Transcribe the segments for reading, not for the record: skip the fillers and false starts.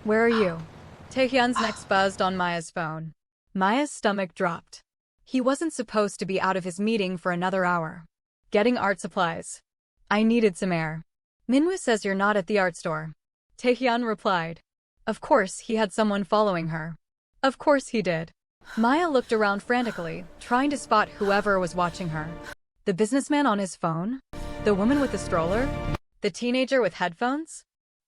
Where are you? Taehyun's next buzzed on Maya's phone. Maya's stomach dropped. He wasn't supposed to be out of his meeting for another hour. Getting art supplies. I needed some air. Minwoo says you're not at the art store. Taehyun replied. Of course he had someone following her. Of course he did. Maya looked around frantically, trying to spot whoever was watching her. The businessman on his phone? The woman with the stroller? The teenager with headphones?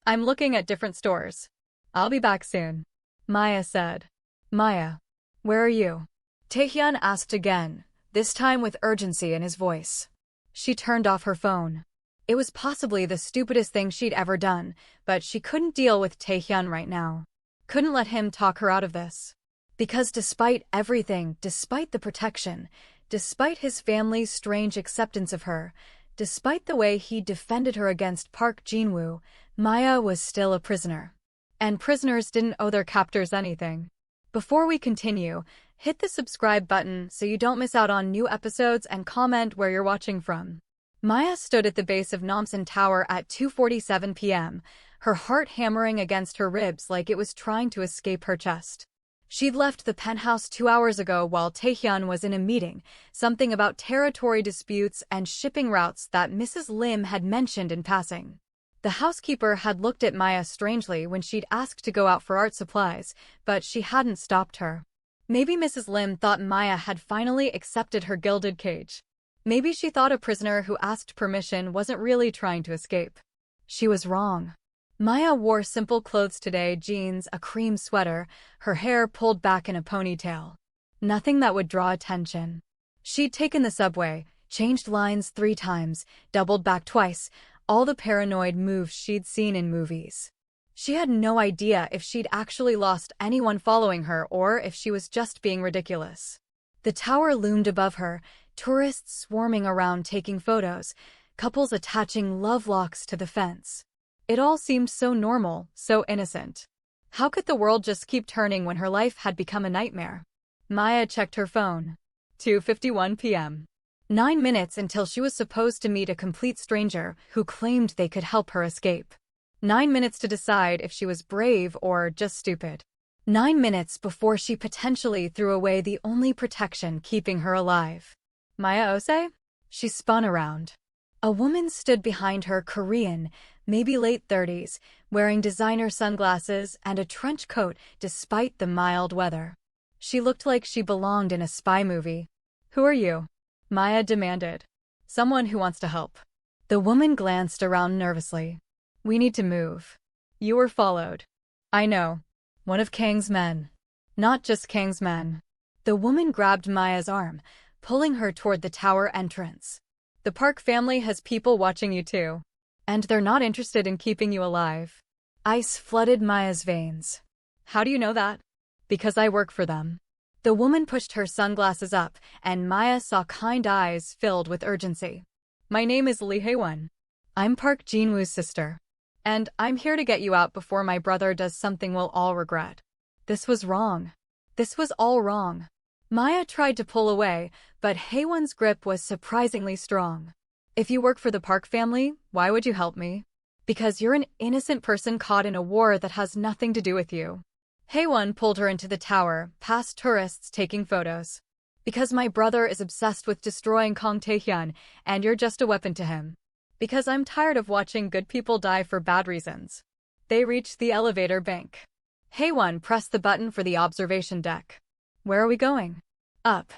I'm looking at different stores. I'll be back soon. Maya said. Maya, where are you? Taehyun asked again, this time with urgency in his voice. She turned off her phone. It was possibly the stupidest thing she'd ever done, but she couldn't deal with Taehyun right now. Couldn't let him talk her out of this. Because despite everything, despite the protection, despite his family's strange acceptance of her, despite the way he defended her against Park Jin-woo, Maya was still a prisoner. And prisoners didn't owe their captors anything. Before we continue, hit the subscribe button so you don't miss out on new episodes and comment where you're watching from. Maya stood at the base of Namsan Tower at 2:47 p.m., her heart hammering against her ribs like it was trying to escape her chest. She'd left the penthouse 2 hours ago while Taehyun was in a meeting, something about territory disputes and shipping routes that Mrs. Lim had mentioned in passing. The housekeeper had looked at Maya strangely when she'd asked to go out for art supplies, but she hadn't stopped her. Maybe Mrs. Lim thought Maya had finally accepted her gilded cage. Maybe she thought a prisoner who asked permission wasn't really trying to escape. She was wrong. Maya wore simple clothes today, jeans, a cream sweater, her hair pulled back in a ponytail. Nothing that would draw attention. She'd taken the subway, changed lines 3 times, doubled back twice, all the paranoid moves she'd seen in movies. She had no idea if she'd actually lost anyone following her or if she was just being ridiculous. The tower loomed above her, tourists swarming around taking photos, couples attaching love locks to the fence. It all seemed so normal, so innocent. How could the world just keep turning when her life had become a nightmare? Maya checked her phone. 2:51 p.m. 9 minutes until she was supposed to meet a complete stranger who claimed they could help her escape. 9 minutes to decide if she was brave or just stupid. 9 minutes before she potentially threw away the only protection keeping her alive. Maya Ose? She spun around. A woman stood behind her, Korean, maybe late 30s, wearing designer sunglasses and a trench coat despite the mild weather. She looked like she belonged in a spy movie. Who are you? Maya demanded. Someone who wants to help. The woman glanced around nervously. We need to move. You were followed. I know. One of Kang's men. Not just Kang's men. The woman grabbed Maya's arm, pulling her toward the tower entrance. The Park family has people watching you too. And they're not interested in keeping you alive. Ice flooded Maya's veins. How do you know that? Because I work for them. The woman pushed her sunglasses up, and Maya saw kind eyes filled with urgency. My name is Lee Hae-won. I'm Park Jin-woo's sister. And I'm here to get you out before my brother does something we'll all regret. This was wrong. This was all wrong. Maya tried to pull away, but Hae-won's grip was surprisingly strong. If you work for the Park family, why would you help me? Because you're an innocent person caught in a war that has nothing to do with you. Hae-won pulled her into the tower, past tourists taking photos. Because my brother is obsessed with destroying Kang Taehyun, and you're just a weapon to him. Because I'm tired of watching good people die for bad reasons. They reached the elevator bank. Hae-won pressed the button for the observation deck. Where are we going? Up.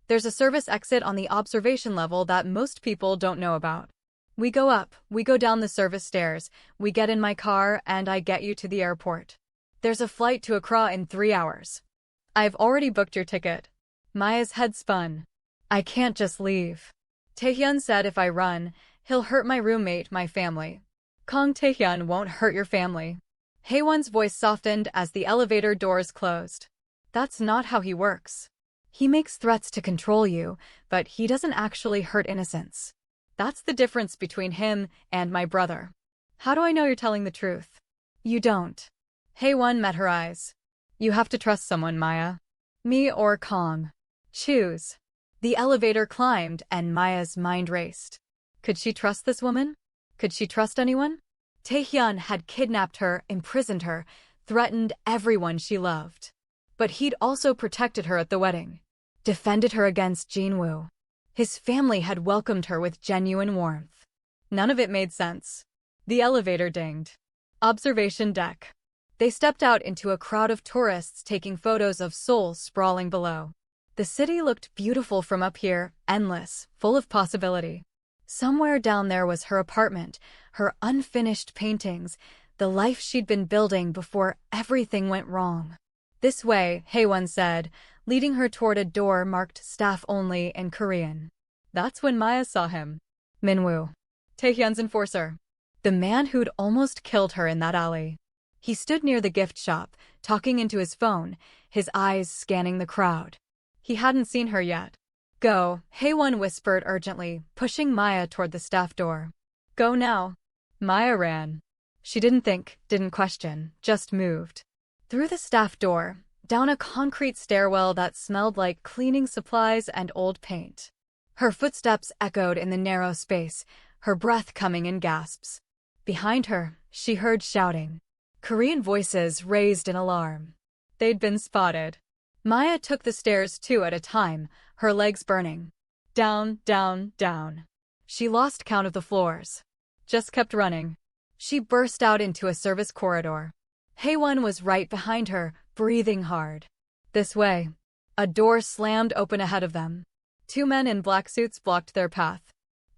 There's a service exit on the observation level that most people don't know about. We go up, we go down the service stairs, we get in my car, and I get you to the airport. There's a flight to Accra in 3 hours. I've already booked your ticket. Maya's head spun. I can't just leave. Taehyun said if I run, he'll hurt my roommate, my family. Kang Taehyun won't hurt your family. Hae-won's voice softened as the elevator doors closed. That's not how he works. He makes threats to control you, but he doesn't actually hurt innocents. That's the difference between him and my brother. How do I know you're telling the truth? You don't. Hae-won met her eyes. You have to trust someone, Maya. Me or Kang. Choose. The elevator climbed and Maya's mind raced. Could she trust this woman? Could she trust anyone? Taehyun had kidnapped her, imprisoned her, threatened everyone she loved. But he'd also protected her at the wedding, defended her against Jinwoo. His family had welcomed her with genuine warmth. None of it made sense. The elevator dinged. Observation deck. They stepped out into a crowd of tourists taking photos of Seoul sprawling below. The city looked beautiful from up here, endless, full of possibility. Somewhere down there was her apartment, her unfinished paintings, the life she'd been building before everything went wrong. This way, Haewon said, leading her toward a door marked staff only in Korean. That's when Maya saw him. Minwoo. Taehyun's enforcer. The man who'd almost killed her in that alley. He stood near the gift shop, talking into his phone, his eyes scanning the crowd. He hadn't seen her yet. Go, Haewon whispered urgently, pushing Maya toward the staff door. Go now. Maya ran. She didn't think, didn't question, just moved. Through the staff door, down a concrete stairwell that smelled like cleaning supplies and old paint. Her footsteps echoed in the narrow space, her breath coming in gasps. Behind her, she heard shouting. Korean voices raised in alarm. They'd been spotted. Maya took the stairs 2 at a time, her legs burning. Down, down, down. She lost count of the floors. Just kept running. She burst out into a service corridor. Haewon was right behind her, breathing hard. This way. A door slammed open ahead of them. 2 men in black suits blocked their path.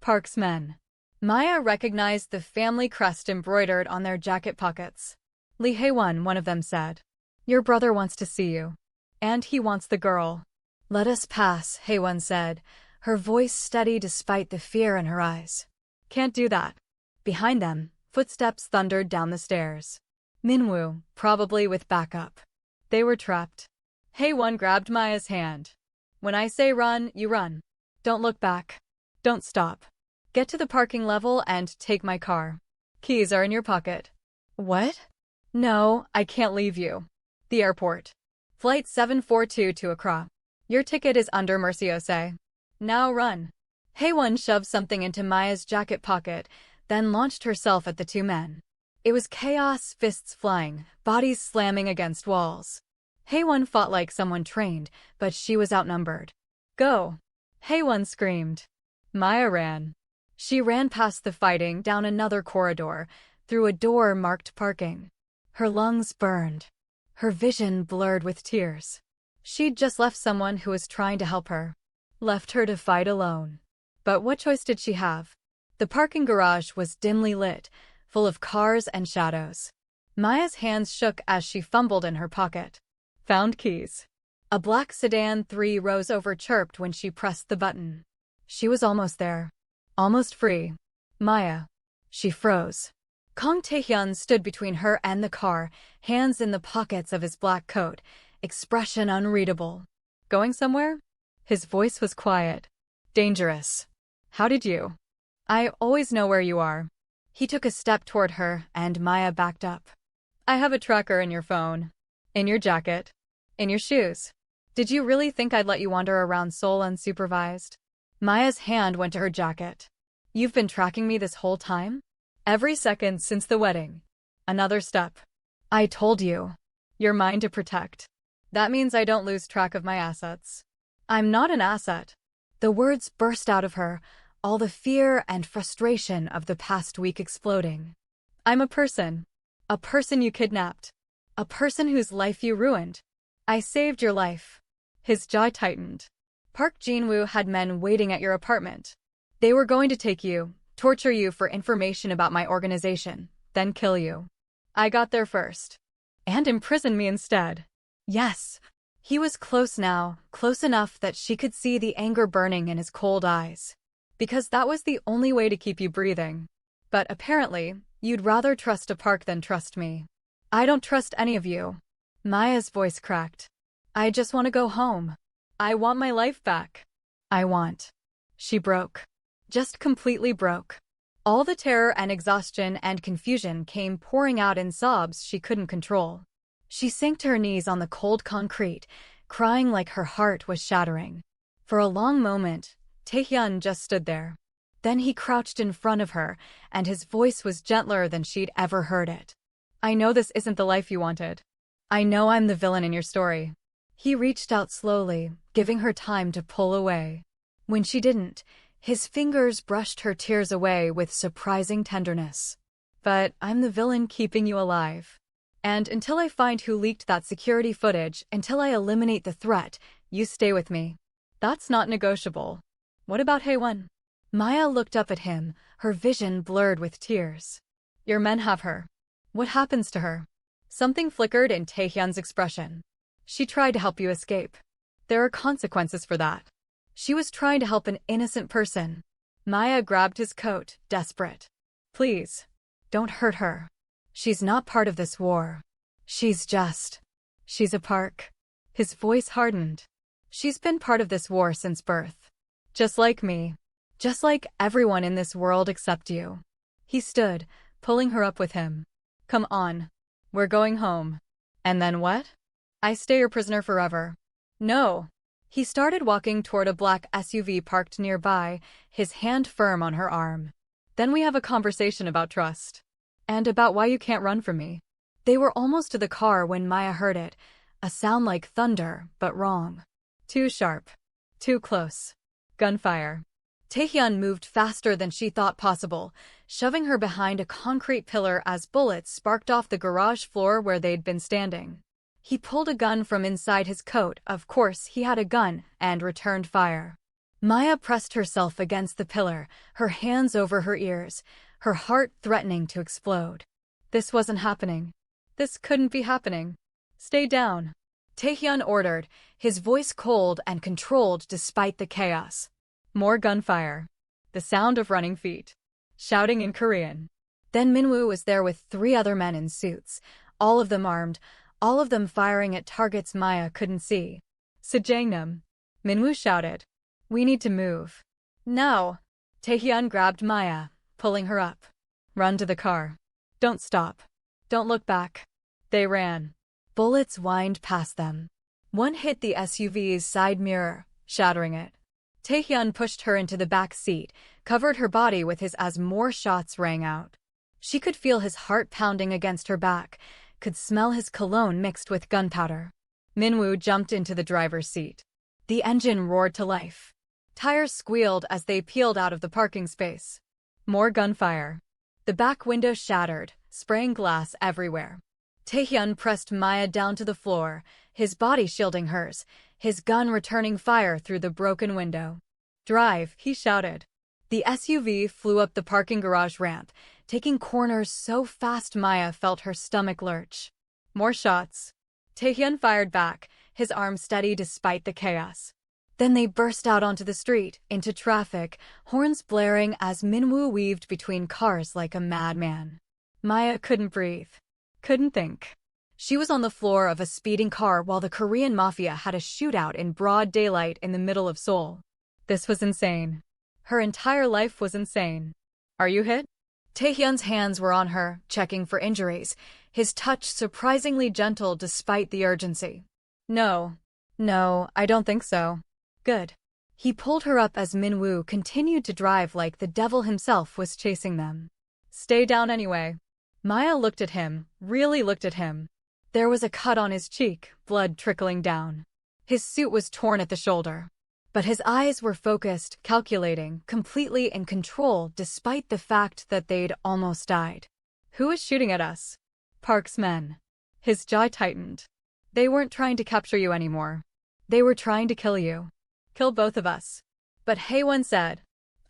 Park's men. Maya recognized the family crest embroidered on their jacket pockets. Lee Haewon, one of them said. Your brother wants to see you. And he wants the girl. Let us pass, Haewon said, her voice steady despite the fear in her eyes. Can't do that. Behind them, footsteps thundered down the stairs. Minwoo, probably with backup. They were trapped. Haewon grabbed Maya's hand. When I say run, you run. Don't look back. Don't stop. Get to the parking level and take my car. Keys are in your pocket. What? No, I can't leave you. The airport. Flight 742 to Accra. Your ticket is under Merciose. Now run. Haewon shoved something into Maya's jacket pocket, then launched herself at the 2 men. It was chaos, fists flying, bodies slamming against walls. Haewon fought like someone trained, but she was outnumbered. Go! Haewon screamed. Maya ran. She ran past the fighting, down another corridor, through a door marked parking. Her lungs burned. Her vision blurred with tears. She'd just left someone who was trying to help her. Left her to fight alone. But what choice did she have? The parking garage was dimly lit, full of cars and shadows. Maya's hands shook as she fumbled in her pocket. Found keys. A black sedan 3 Rows over chirped when she pressed the button. She was almost there. Almost free. Maya. She froze. Kang Taehyun stood between her and the car, hands in the pockets of his black coat, expression unreadable. Going somewhere? His voice was quiet. Dangerous. How did you? I always know where you are. He took a step toward her, and Maya backed up. I have a tracker in your phone. In your jacket. In your shoes. Did you really think I'd let you wander around Seoul unsupervised? Maya's hand went to her jacket. You've been tracking me this whole time? Every second since the wedding. Another step. I told you. You're mine to protect. That means I don't lose track of my assets. I'm not an asset. The words burst out of her, all the fear and frustration of the past week exploding. I'm a person. A person you kidnapped. A person whose life you ruined. I saved your life. His jaw tightened. Park Jinwoo had men waiting at your apartment. They were going to take you, torture you for information about my organization, then kill you. I got there first. And imprison me instead. Yes. He was close now, close enough that she could see the anger burning in his cold eyes. Because that was the only way to keep you breathing. But apparently, you'd rather trust a Park than trust me. I don't trust any of you. Maya's voice cracked. I just want to go home. I want my life back. I want. She broke. Just completely broke. All the terror and exhaustion and confusion came pouring out in sobs she couldn't control. She sank to her knees on the cold concrete, crying like her heart was shattering. For a long moment, Taehyun just stood there. Then he crouched in front of her, and his voice was gentler than she'd ever heard it. I know this isn't the life you wanted. I know I'm the villain in your story. He reached out slowly, giving her time to pull away. When she didn't, his fingers brushed her tears away with surprising tenderness. But I'm the villain keeping you alive. And until I find who leaked that security footage, until I eliminate the threat, you stay with me. That's not negotiable. What about Haewon? Maya looked up at him, her vision blurred with tears. Your men have her. What happens to her? Something flickered in Taehyun's expression. She tried to help you escape. There are consequences for that. She was trying to help an innocent person. Maya grabbed his coat, desperate. Please, don't hurt her. She's not part of this war. She's a park. His voice hardened. She's been part of this war since birth. Just like me. Just like everyone in this world except you. He stood, pulling her up with him. Come on. We're going home. And then what? I stay your prisoner forever. No. He started walking toward a black SUV parked nearby, his hand firm on her arm. Then we have a conversation about trust. And about why you can't run from me. They were almost to the car when Maya heard it, a sound like thunder, but wrong. Too sharp. Too close. Gunfire. Taehyun moved faster than she thought possible, shoving her behind a concrete pillar as bullets sparked off the garage floor where they'd been standing. He pulled a gun from inside his coat, of course he had a gun, and returned fire. Maya pressed herself against the pillar, her hands over her ears, her heart threatening to explode. This wasn't happening. This couldn't be happening. Stay down. Taehyun ordered, his voice cold and controlled despite the chaos. More gunfire. The sound of running feet. Shouting in Korean. Then Minwoo was there with 3 other men in suits, all of them armed, all of them firing at targets Maya couldn't see. Sajangnam. Minwoo shouted. We need to move. Now. Taehyun grabbed Maya, pulling her up. Run to the car. Don't stop. Don't look back. They ran. Bullets whined past them. One hit the SUV's side mirror, shattering it. Taehyun pushed her into the back seat, covered her body with his as more shots rang out. She could feel his heart pounding against her back, could smell his cologne mixed with gunpowder. Minwoo jumped into the driver's seat. The engine roared to life. Tires squealed as they peeled out of the parking space. More gunfire. The back window shattered, spraying glass everywhere. Taehyun pressed Maya down to the floor, his body shielding hers, his gun returning fire through the broken window. Drive, he shouted. The SUV flew up the parking garage ramp, taking corners so fast Maya felt her stomach lurch. More shots. Taehyun fired back, his arm steady despite the chaos. Then they burst out onto the street, into traffic, horns blaring as Minwoo weaved between cars like a madman. Maya couldn't breathe. Couldn't think. She was on the floor of a speeding car while the Korean mafia had a shootout in broad daylight in the middle of Seoul. This was insane. Her entire life was insane. Are you hit? Taehyun's hands were on her, checking for injuries, his touch surprisingly gentle despite the urgency. No, I don't think so. Good. He pulled her up as Minwoo continued to drive like the devil himself was chasing them. Stay down anyway. Maya looked at him, really looked at him. There was a cut on his cheek, blood trickling down. His suit was torn at the shoulder. But his eyes were focused, calculating, completely in control despite the fact that they'd almost died. Who was shooting at us? Park's men. His jaw tightened. They weren't trying to capture you anymore. They were trying to kill you. Kill both of us. But Haewon said.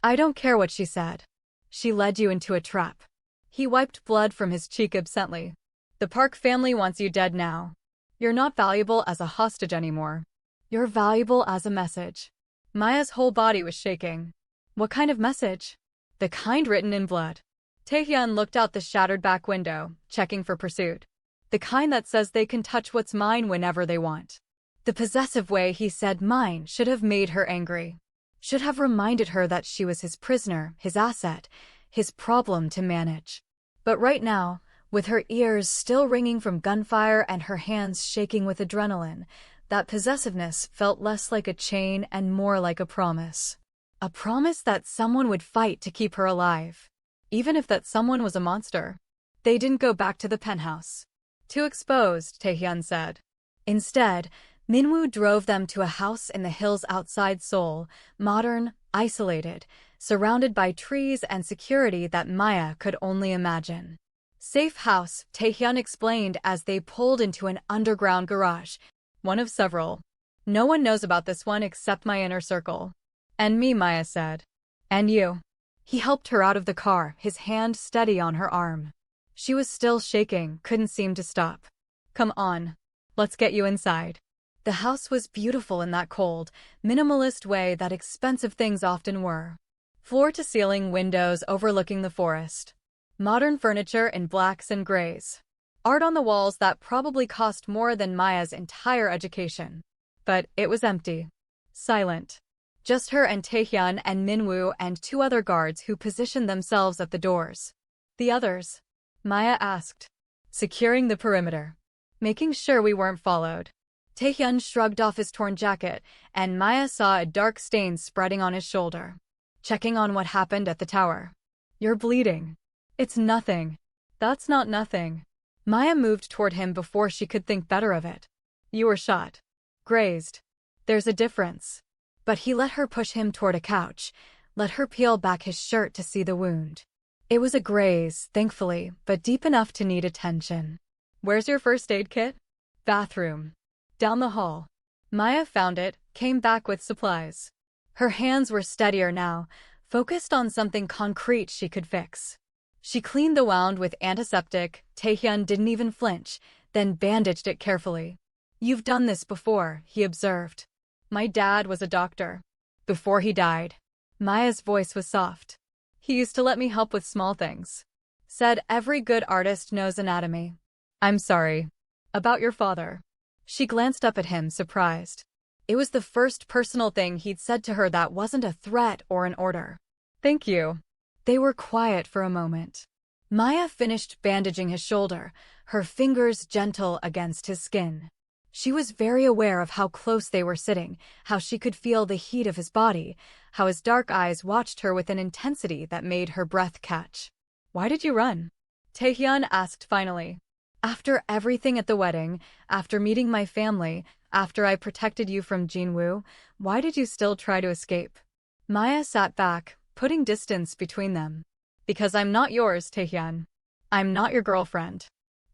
I don't care what she said. She led you into a trap. He wiped blood from his cheek absently. The Park family wants you dead now. You're not valuable as a hostage anymore. You're valuable as a message. Maya's whole body was shaking. What kind of message? The kind written in blood. Taehyun looked out the shattered back window, checking for pursuit. The kind that says they can touch what's mine whenever they want. The possessive way he said mine should have made her angry. Should have reminded her that she was his prisoner, his asset, his problem to manage. But right now, with her ears still ringing from gunfire and her hands shaking with adrenaline, that possessiveness felt less like a chain and more like a promise. A promise that someone would fight to keep her alive. Even if that someone was a monster. They didn't go back to the penthouse. Too exposed, Taehyun said. Instead, Minwoo drove them to a house in the hills outside Seoul, modern, isolated, surrounded by trees and security that Maya could only imagine. Safe house, Taehyun explained as they pulled into an underground garage. One of several. No one knows about this one except my inner circle. And me, Maya said. And you. He helped her out of the car, his hand steady on her arm. She was still shaking, couldn't seem to stop. Come on. Let's get you inside. The house was beautiful in that cold, minimalist way that expensive things often were. Floor-to-ceiling windows overlooking the forest. Modern furniture in blacks and grays. Art on the walls that probably cost more than Maya's entire education. But it was empty. Silent. Just her and Taehyun and Minwoo and 2 other guards who positioned themselves at the doors. The others? Maya asked. Securing the perimeter. Making sure we weren't followed. Taehyun shrugged off his torn jacket, and Maya saw a dark stain spreading on his shoulder. Checking on what happened at the tower. You're bleeding. It's nothing. That's not nothing. Maya moved toward him before she could think better of it. You were shot. Grazed. There's a difference. But he let her push him toward a couch, let her peel back his shirt to see the wound. It was a graze, thankfully, but deep enough to need attention. Where's your first aid kit? Bathroom. Down the hall. Maya found it, came back with supplies. Her hands were steadier now, focused on something concrete she could fix. She cleaned the wound with antiseptic, Taehyun didn't even flinch, then bandaged it carefully. You've done this before, he observed. My dad was a doctor. Before he died. Maya's voice was soft. He used to let me help with small things. Said every good artist knows anatomy. I'm sorry. About your father. She glanced up at him, surprised. It was the first personal thing he'd said to her that wasn't a threat or an order. Thank you. They were quiet for a moment. Maya finished bandaging his shoulder, her fingers gentle against his skin. She was very aware of how close they were sitting, how she could feel the heat of his body, how his dark eyes watched her with an intensity that made her breath catch. Why did you run? Taehyun asked finally. After everything at the wedding, after meeting my family, after I protected you from Jinwoo, why did you still try to escape? Maya sat back, putting distance between them. Because I'm not yours, Taehyun. I'm not your girlfriend.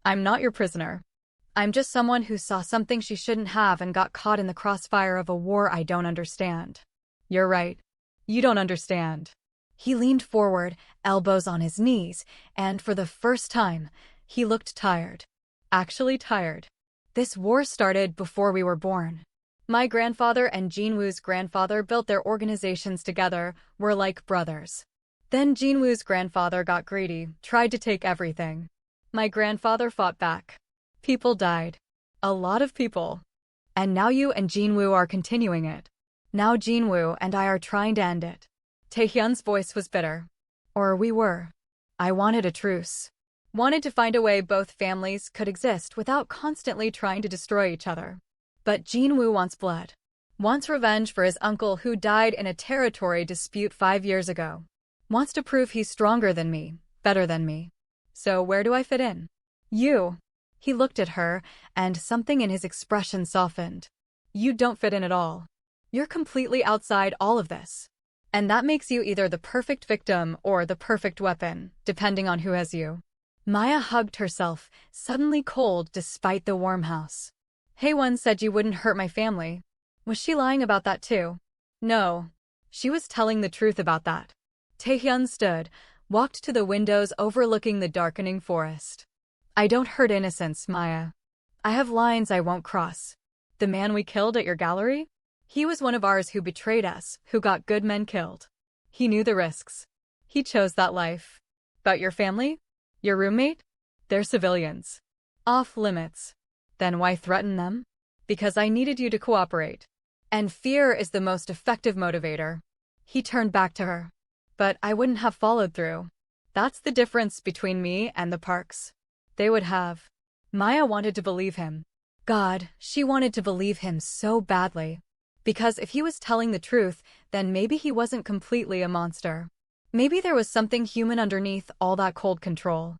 I'm not your prisoner. I'm just someone who saw something she shouldn't have and got caught in the crossfire of a war I don't understand. You're right. You don't understand. He leaned forward, elbows on his knees, and for the first time, he looked tired. Actually tired. This war started before we were born. My grandfather and Jinwoo's grandfather built their organizations together, were like brothers. Then Jinwoo's grandfather got greedy, tried to take everything. My grandfather fought back. People died. A lot of people. And now you and Jinwoo are continuing it. Now Jinwoo and I are trying to end it. Taehyun's voice was bitter. Or we were. I wanted a truce. Wanted to find a way both families could exist without constantly trying to destroy each other. But Jinwoo wants blood. Wants revenge for his uncle who died in a territory dispute 5 years ago. Wants to prove he's stronger than me, better than me. So where do I fit in? You. He looked at her, and something in his expression softened. You don't fit in at all. You're completely outside all of this. And that makes you either the perfect victim or the perfect weapon, depending on who has you. Maya hugged herself, suddenly cold despite the warm house. Haewon said you wouldn't hurt my family. Was she lying about that too? No. She was telling the truth about that. Taehyun stood, walked to the windows overlooking the darkening forest. I don't hurt innocents, Maya. I have lines I won't cross. The man we killed at your gallery? He was one of ours who betrayed us, who got good men killed. He knew the risks. He chose that life. But your family? Your roommate? They're civilians. Off limits. Then why threaten them? Because I needed you to cooperate. And fear is the most effective motivator. He turned back to her. But I wouldn't have followed through. That's the difference between me and the Parks. They would have. Maya wanted to believe him. God, she wanted to believe him so badly. Because if he was telling the truth, then maybe he wasn't completely a monster. Maybe there was something human underneath all that cold control.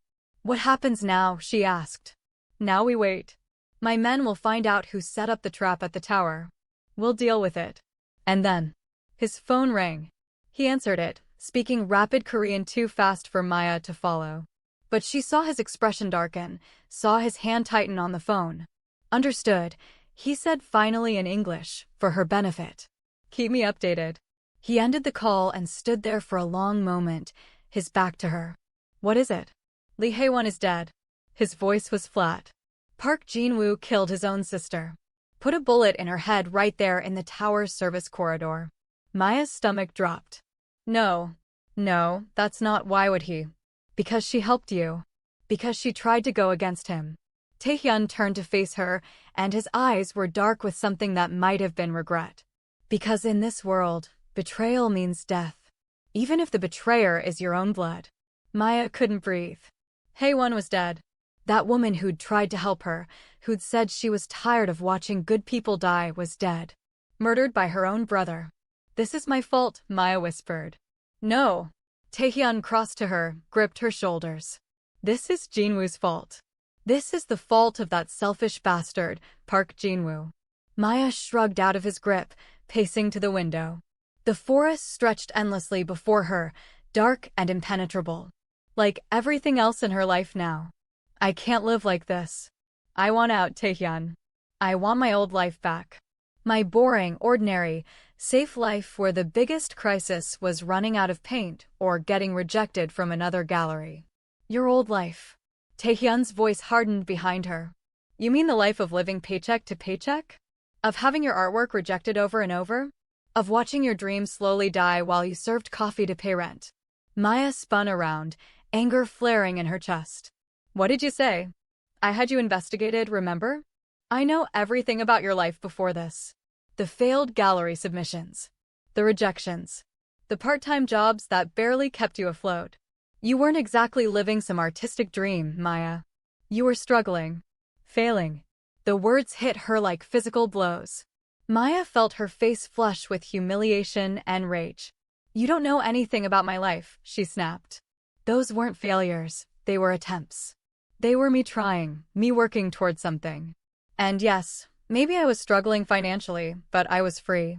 What happens now? She asked. Now we wait. My men will find out who set up the trap at the tower. We'll deal with it. And then, his phone rang. He answered it, speaking rapid Korean too fast for Maya to follow. But she saw his expression darken, saw his hand tighten on the phone. Understood, he said finally in English, for her benefit. Keep me updated. He ended the call and stood there for a long moment, his back to her. What is it? Lee Hae-won is dead. His voice was flat. Park Jin-woo killed his own sister. Put a bullet in her head right there in the tower's service corridor. Maya's stomach dropped. No, that's not. Why would he? Because she helped you. Because she tried to go against him. Taehyun turned to face her, and his eyes were dark with something that might have been regret. Because in this world, betrayal means death. Even if the betrayer is your own blood. Maya couldn't breathe. Hae-won was dead. That woman who'd tried to help her, who'd said she was tired of watching good people die, was dead. Murdered by her own brother. This is my fault, Maya whispered. No. Taehyun crossed to her, gripped her shoulders. This is Jinwoo's fault. This is the fault of that selfish bastard, Park Jin-woo. Maya shrugged out of his grip, pacing to the window. The forest stretched endlessly before her, dark and impenetrable. Like everything else in her life now. I can't live like this. I want out, Taehyun. I want my old life back. My boring, ordinary, safe life where the biggest crisis was running out of paint or getting rejected from another gallery. Your old life. Taehyun's voice hardened behind her. You mean the life of living paycheck to paycheck? Of having your artwork rejected over and over? Of watching your dreams slowly die while you served coffee to pay rent? Maya spun around, anger flaring in her chest. What did you say? I had you investigated, remember? I know everything about your life before this. The failed gallery submissions. The rejections. The part-time jobs that barely kept you afloat. You weren't exactly living some artistic dream, Maya. You were struggling. Failing. The words hit her like physical blows. Maya felt her face flush with humiliation and rage. You don't know anything about my life, she snapped. Those weren't failures, they were attempts. They were me trying, me working towards something. And yes, maybe I was struggling financially, but I was free.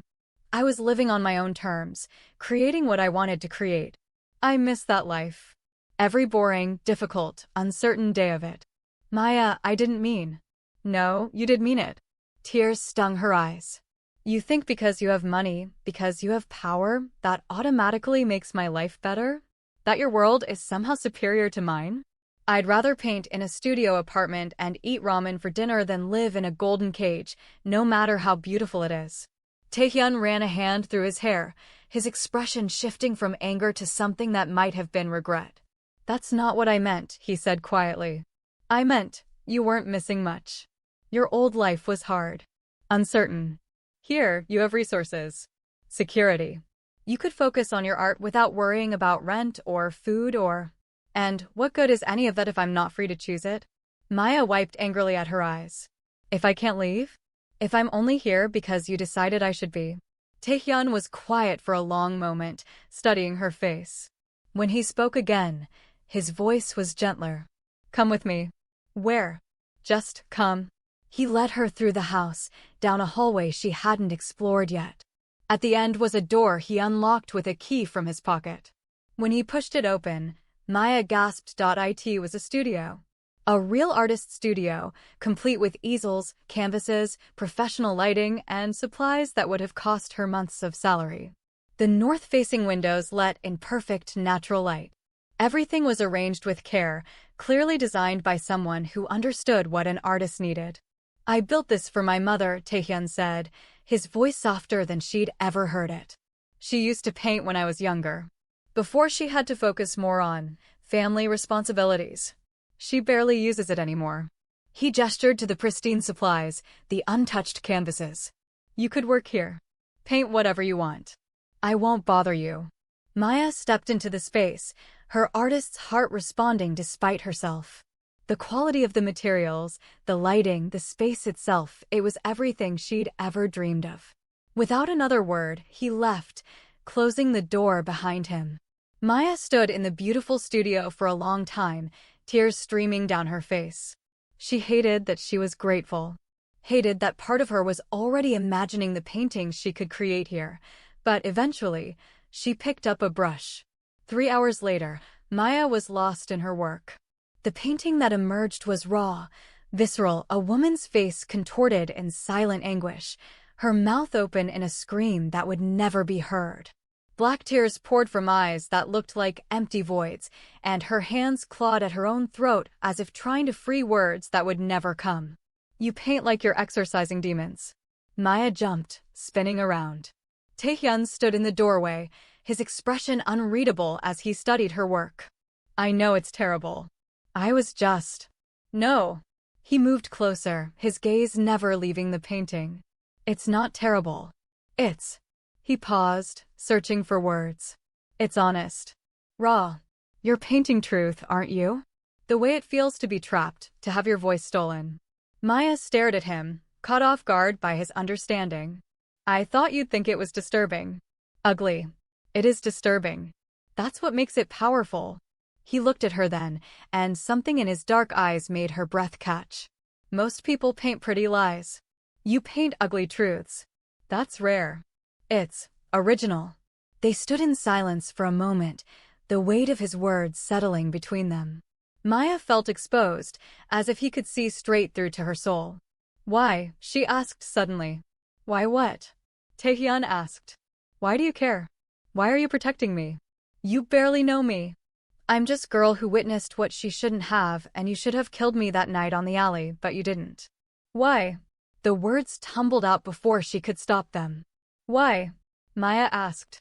I was living on my own terms, creating what I wanted to create. I miss that life. Every boring, difficult, uncertain day of it. Maya, I didn't mean. No, you did mean it. Tears stung her eyes. You think because you have money, because you have power, that automatically makes my life better? That your world is somehow superior to mine? I'd rather paint in a studio apartment and eat ramen for dinner than live in a golden cage, no matter how beautiful it is. Taehyun ran a hand through his hair, his expression shifting from anger to something that might have been regret. That's not what I meant, he said quietly. I meant, you weren't missing much. Your old life was hard. Uncertain. Here, you have resources. Security. You could focus on your art without worrying about rent or food or... And what good is any of that if I'm not free to choose it? Maya wiped angrily at her eyes. If I can't leave? If I'm only here because you decided I should be? Taehyun was quiet for a long moment, studying her face. When he spoke again, his voice was gentler. Come with me. Where? Just come. He led her through the house, down a hallway she hadn't explored yet. At the end was a door he unlocked with a key from his pocket. When he pushed it open, Maya gasped. It was a studio. A real artist's studio, complete with easels, canvases, professional lighting, and supplies that would have cost her months of salary. The north-facing windows let in perfect natural light. Everything was arranged with care, clearly designed by someone who understood what an artist needed. I built this for my mother, Taehyun said, his voice softer than she'd ever heard it. She used to paint when I was younger. Before she had to focus more on family responsibilities. She barely uses it anymore. He gestured to the pristine supplies, the untouched canvases. You could work here. Paint whatever you want. I won't bother you. Maya stepped into the space, her artist's heart responding despite herself. The quality of the materials, the lighting, the space itself, it was everything she'd ever dreamed of. Without another word, he left, closing the door behind him. Maya stood in the beautiful studio for a long time, tears streaming down her face. She hated that she was grateful. Hated that part of her was already imagining the paintings she could create here. But eventually, she picked up a brush. 3 hours later, Maya was lost in her work. The painting that emerged was raw, visceral, a woman's face contorted in silent anguish, her mouth open in a scream that would never be heard. Black tears poured from eyes that looked like empty voids, and her hands clawed at her own throat as if trying to free words that would never come. You paint like you're exorcising demons. Maya jumped, spinning around. Taehyun stood in the doorway, his expression unreadable as he studied her work. I know it's terrible. I was just... No. He moved closer, his gaze never leaving the painting. It's not terrible. It's... He paused, searching for words. It's honest. Raw. You're painting truth, aren't you? The way it feels to be trapped, to have your voice stolen. Maya stared at him, caught off guard by his understanding. I thought you'd think it was disturbing. Ugly. It is disturbing. That's what makes it powerful. He looked at her then, and something in his dark eyes made her breath catch. Most people paint pretty lies. You paint ugly truths. That's rare. It's original. They stood in silence for a moment, the weight of his words settling between them. Maya felt exposed, as if he could see straight through to her soul. Why? She asked suddenly. Why what? Taehyun asked. Why do you care? Why are you protecting me? You barely know me. I'm just girl who witnessed what she shouldn't have, and you should have killed me that night on the alley, but you didn't. Why? The words tumbled out before she could stop them. Why? Maya asked.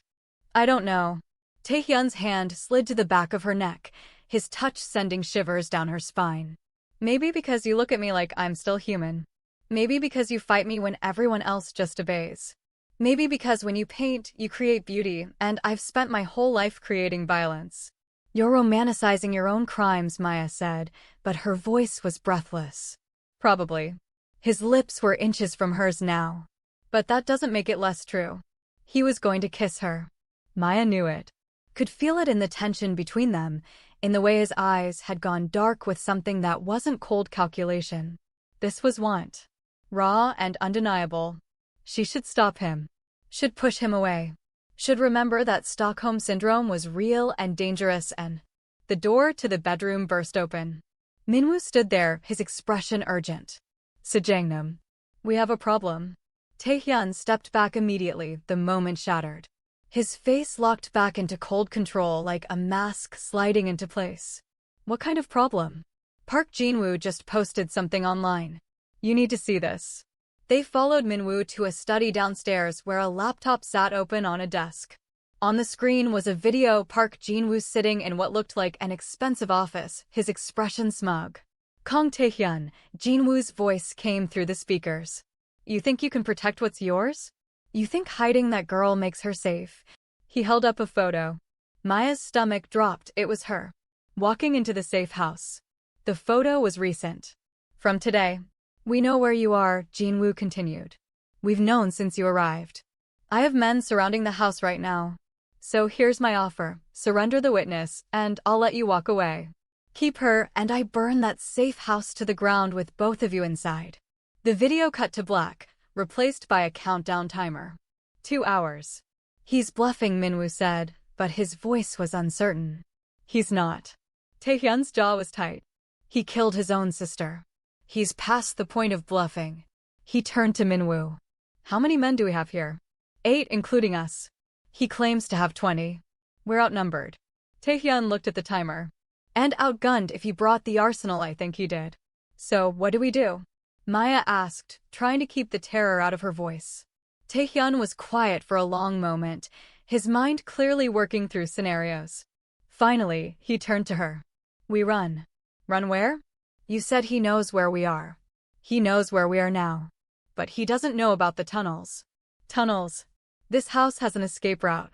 I don't know. Taehyun's hand slid to the back of her neck, his touch sending shivers down her spine. Maybe because you look at me like I'm still human. Maybe because you fight me when everyone else just obeys. Maybe because when you paint, you create beauty, and I've spent my whole life creating violence. You're romanticizing your own crimes, Maya said, but her voice was breathless. Probably. His lips were inches from hers now. But that doesn't make it less true. He was going to kiss her. Maya knew it. Could feel it in the tension between them, in the way his eyes had gone dark with something that wasn't cold calculation. This was want. Raw and undeniable. She should stop him. Should push him away. Should remember that Stockholm Syndrome was real and dangerous and... The door to the bedroom burst open. Minwoo stood there, his expression urgent. Sejangnam. We have a problem. Taehyun stepped back immediately, the moment shattered. His face locked back into cold control like a mask sliding into place. What kind of problem? Park Jinwoo just posted something online. You need to see this. They followed Minwoo to a study downstairs where a laptop sat open on a desk. On the screen was a video Park Jinwoo sitting in what looked like an expensive office, his expression smug. Kong Taehyun, Jinwoo's voice came through the speakers. You think you can protect what's yours? You think hiding that girl makes her safe? He held up a photo. Maya's stomach dropped, it was her. Walking into the safe house. The photo was recent. From today. We know where you are, Jinwoo continued. We've known since you arrived. I have men surrounding the house right now. So here's my offer. Surrender the witness, and I'll let you walk away. Keep her, and I burn that safe house to the ground with both of you inside. The video cut to black, replaced by a countdown timer. 2 hours. He's bluffing, Minwoo said, but his voice was uncertain. He's not. Taehyun's jaw was tight. He killed his own sister. He's past the point of bluffing. He turned to Minwoo. How many men do we have here? 8, including us. He claims to have 20. We're outnumbered. Taehyun looked at the timer. And outgunned if he brought the arsenal, I think he did. So, what do we do? Maya asked, trying to keep the terror out of her voice. Taehyun was quiet for a long moment, his mind clearly working through scenarios. Finally, he turned to her. We run. Run where? You said he knows where we are. He knows where we are now. But he doesn't know about the tunnels. Tunnels. This house has an escape route.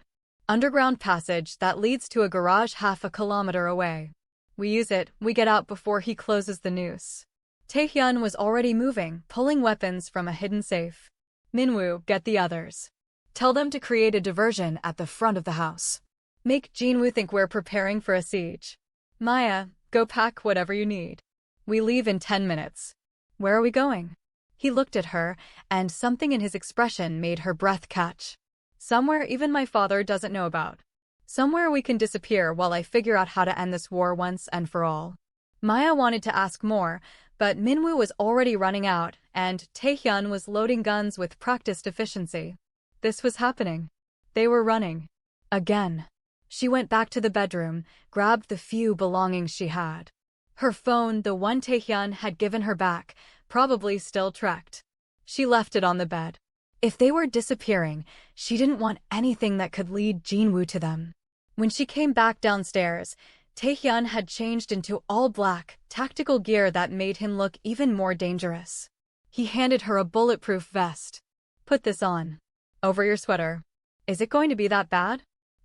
Underground passage that leads to a garage half a kilometer away. We use it, we get out before he closes the noose. Taehyun was already moving, pulling weapons from a hidden safe. Minwoo, get the others. Tell them to create a diversion at the front of the house. Make Jinwoo think we're preparing for a siege. Maya, Go pack whatever you need. We leave in 10 minutes. Where are we going? He looked at her, and something in his expression made her breath catch. Somewhere even my father doesn't know about. Somewhere we can disappear while I figure out how to end this war once and for all. Maya wanted to ask more, but Minwoo was already running out, and Taehyun was loading guns with practiced efficiency. This was happening. They were running. Again. She went back to the bedroom, grabbed the few belongings she had. Her phone, the one Taehyun had given her back, probably still tracked. She left it on the bed. If they were disappearing, she didn't want anything that could lead Jinwoo to them. When she came back downstairs, Taehyun had changed into all black, tactical gear that made him look even more dangerous. He handed her a bulletproof vest. Put this on. Over your sweater. Is it going to be that bad?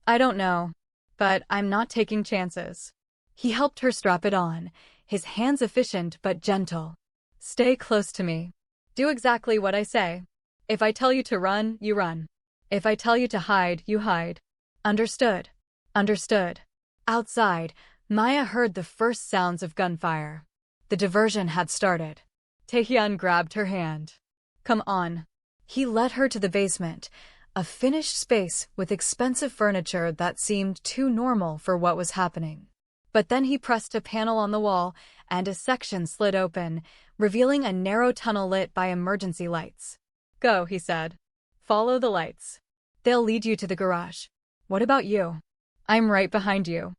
I don't know. But I'm not taking chances. He helped her strap it on, his hands efficient but gentle. Stay close to me. Do exactly what I say. If I tell you to run, you run. If I tell you to hide, you hide. Understood? Understood. Outside, Maya heard the first sounds of gunfire. The diversion had started. Taehyun grabbed her hand. Come on. He led her to the basement, a finished space with expensive furniture that seemed too normal for what was happening. But then he pressed a panel on the wall, and a section slid open, revealing a narrow tunnel lit by emergency lights. Go, he said. Follow the lights. They'll lead you to the garage. What about you? I'm right behind you.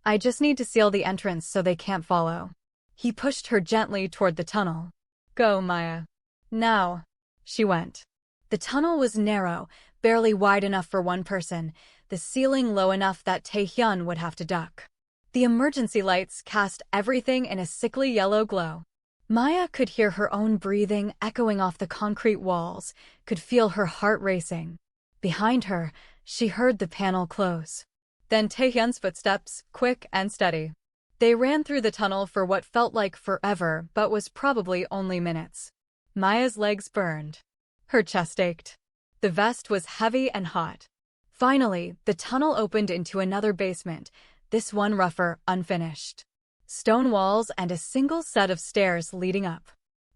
I just need to seal the entrance so they can't follow. He pushed her gently toward the tunnel. Go, Maya. Now. She went. The tunnel was narrow, barely wide enough for one person, the ceiling low enough that Taehyun would have to duck. The emergency lights cast everything in a sickly yellow glow. Maya could hear her own breathing echoing off the concrete walls, could feel her heart racing. Behind her, she heard the panel close. Then Taehyun's footsteps, quick and steady. They ran through the tunnel for what felt like forever but was probably only minutes. Maya's legs burned. Her chest ached. The vest was heavy and hot. Finally, the tunnel opened into another basement, this one rougher, unfinished. Stone walls and a single set of stairs leading up.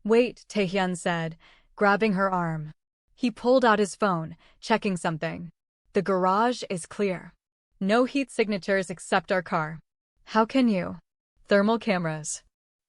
Wait, Taehyun said, grabbing her arm. He pulled out his phone, checking something. The garage is clear. No heat signatures except our car. How can you? Thermal cameras.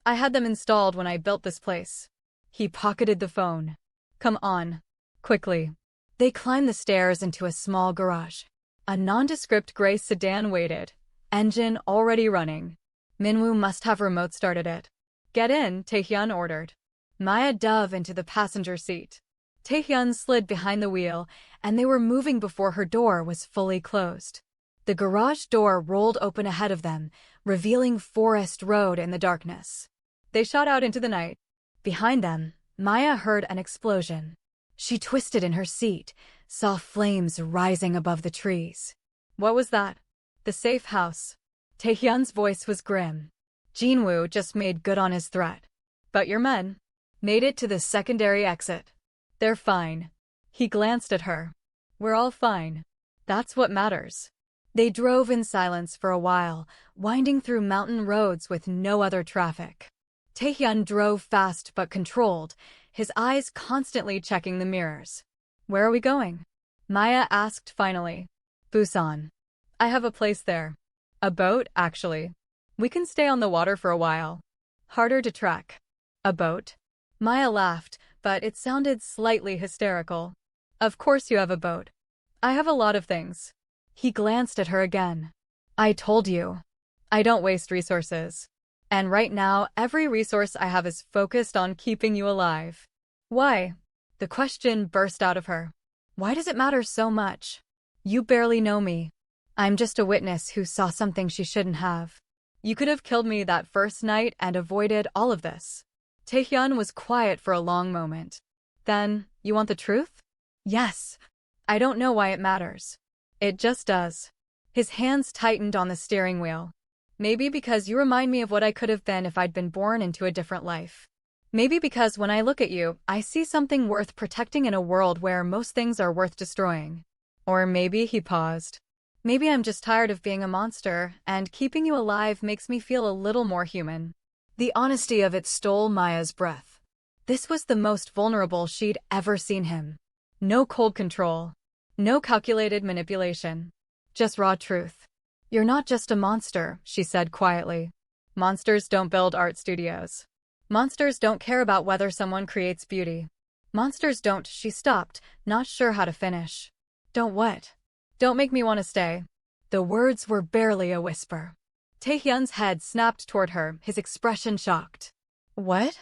I had them installed when I built this place. He pocketed the phone. Come on. Quickly. They climbed the stairs into a small garage. A nondescript gray sedan waited, engine already running. Minwoo must have remote started it. Get in, Taehyun ordered. Maya dove into the passenger seat. Taehyun slid behind the wheel, and they were moving before her door was fully closed. The garage door rolled open ahead of them, revealing Forest Road in the darkness. They shot out into the night. Behind them, Maya heard an explosion. She twisted in her seat, saw flames rising above the trees. What was that? The safe house. Taehyun's voice was grim. Jinwoo just made good on his threat. But your men made it to the secondary exit. They're fine. He glanced at her. We're all fine. That's what matters. They drove in silence for a while, winding through mountain roads with no other traffic. Taehyun drove fast but controlled, his eyes constantly checking the mirrors. Where are we going? Maya asked finally. Busan. I have a place there. A boat, actually. We can stay on the water for a while. Harder to track. A boat? Maya laughed, but it sounded slightly hysterical. Of course you have a boat. I have a lot of things. He glanced at her again. I told you. I don't waste resources. And right now, every resource I have is focused on keeping you alive. Why? The question burst out of her. Why does it matter so much? You barely know me. I'm just a witness who saw something she shouldn't have. You could have killed me that first night and avoided all of this. Taehyun was quiet for a long moment. Then, you want the truth? Yes. I don't know why it matters. It just does. His hands tightened on the steering wheel. Maybe because you remind me of what I could have been if I'd been born into a different life. Maybe because when I look at you, I see something worth protecting in a world where most things are worth destroying. Or maybe he paused. Maybe I'm just tired of being a monster, and keeping you alive makes me feel a little more human. The honesty of it stole Maya's breath. This was the most vulnerable she'd ever seen him. No cold control. No calculated manipulation. Just raw truth. You're not just a monster, she said quietly. Monsters don't build art studios. Monsters don't care about whether someone creates beauty. Monsters don't. She stopped, not sure how to finish. Don't what? Don't make me want to stay. The words were barely a whisper. Taehyun's head snapped toward her, his expression shocked. What?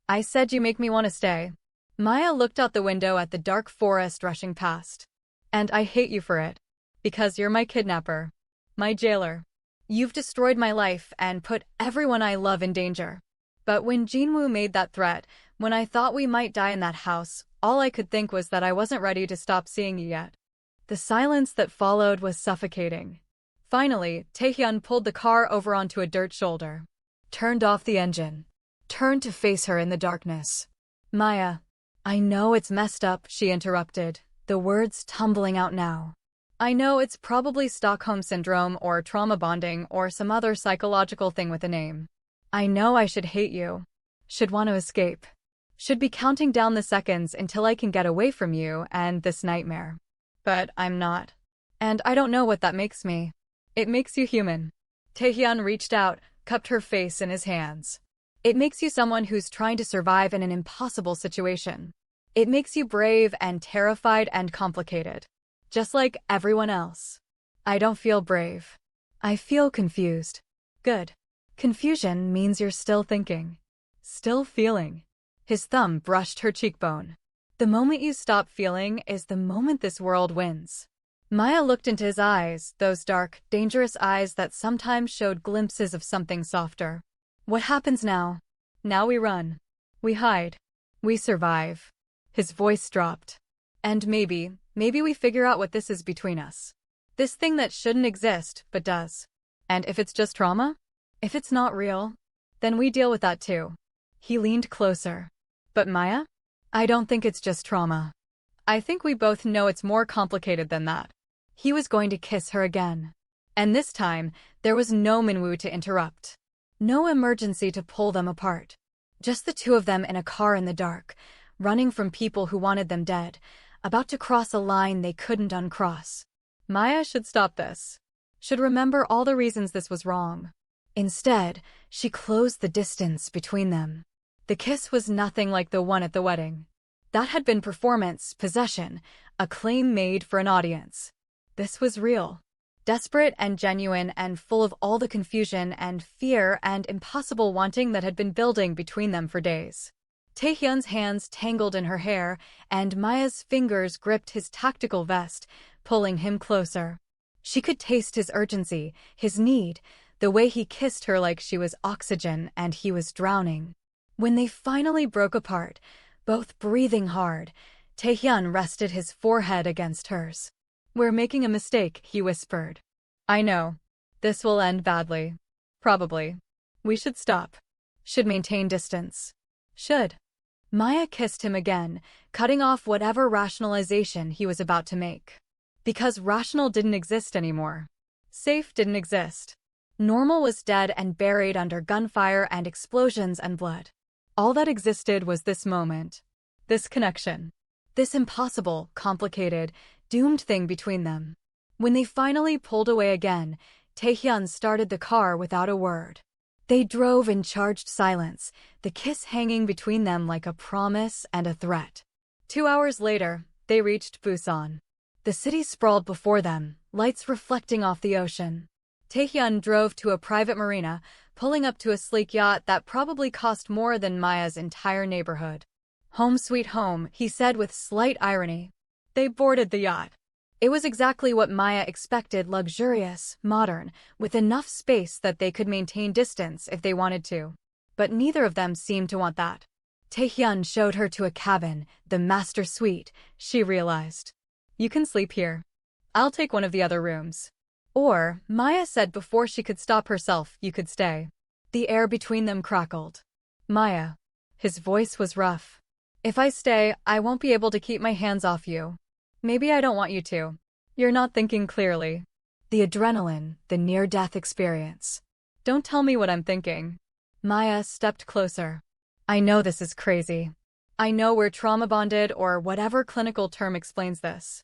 I said you make me want to stay. Maya looked out the window at the dark forest rushing past. And I hate you for it. Because you're my kidnapper. My jailer. You've destroyed my life and put everyone I love in danger. But when Jinwoo made that threat, when I thought we might die in that house, all I could think was that I wasn't ready to stop seeing you yet. The silence that followed was suffocating. Finally, Taehyun pulled the car over onto a dirt shoulder. Turned off the engine. Turned to face her in the darkness. Maya. I know it's messed up, she interrupted, the words tumbling out now. I know it's probably Stockholm Syndrome or trauma bonding or some other psychological thing with a name. I know I should hate you. Should want to escape. Should be counting down the seconds until I can get away from you and this nightmare. But I'm not. And I don't know what that makes me. It makes you human. Taehyun reached out, cupped her face in his hands. It makes you someone who's trying to survive in an impossible situation. It makes you brave and terrified and complicated. Just like everyone else. I don't feel brave. I feel confused. Good. Confusion means you're still thinking. Still feeling. His thumb brushed her cheekbone. The moment you stop feeling is the moment this world wins. Maya looked into his eyes, those dark, dangerous eyes that sometimes showed glimpses of something softer. What happens now? Now we run. We hide. We survive. His voice dropped. And maybe we figure out what this is between us. This thing that shouldn't exist, but does. And if it's just trauma? If it's not real? Then we deal with that too. He leaned closer. But Maya? I don't think it's just trauma. I think we both know it's more complicated than that. He was going to kiss her again. And this time, there was no Minwoo to interrupt. No emergency to pull them apart. Just the two of them in a car in the dark, running from people who wanted them dead, about to cross a line they couldn't uncross. Maya should stop this. Should remember all the reasons this was wrong. Instead, she closed the distance between them. The kiss was nothing like the one at the wedding. That had been performance, possession, a claim made for an audience. This was real. Desperate and genuine and full of all the confusion and fear and impossible wanting that had been building between them for days. Taehyun's hands tangled in her hair, and Maya's fingers gripped his tactical vest, pulling him closer. She could taste his urgency, his need, the way he kissed her like she was oxygen and he was drowning. When they finally broke apart, both breathing hard, Taehyun rested his forehead against hers. We're making a mistake, he whispered. I know. This will end badly. Probably. We should stop. Should maintain distance. Should. Maya kissed him again, cutting off whatever rationalization he was about to make. Because rational didn't exist anymore. Safe didn't exist. Normal was dead and buried under gunfire and explosions and blood. All that existed was this moment. This connection. This impossible, complicated, doomed thing between them. When they finally pulled away again, Taehyun started the car without a word. They drove in charged silence, the kiss hanging between them like a promise and a threat. 2 hours later, they reached Busan. The city sprawled before them, lights reflecting off the ocean. Taehyun drove to a private marina, pulling up to a sleek yacht that probably cost more than Maya's entire neighborhood. Home sweet home, he said with slight irony. They boarded the yacht. It was exactly what Maya expected, luxurious, modern, with enough space that they could maintain distance if they wanted to. But neither of them seemed to want that. Taehyun showed her to a cabin, the master suite, she realized. You can sleep here. I'll take one of the other rooms. Or, Maya said before she could stop herself, you could stay. The air between them crackled. Maya. His voice was rough. If I stay, I won't be able to keep my hands off you. Maybe I don't want you to. You're not thinking clearly. The adrenaline, the near-death experience. Don't tell me what I'm thinking. Maya stepped closer. I know this is crazy. I know we're trauma-bonded or whatever clinical term explains this.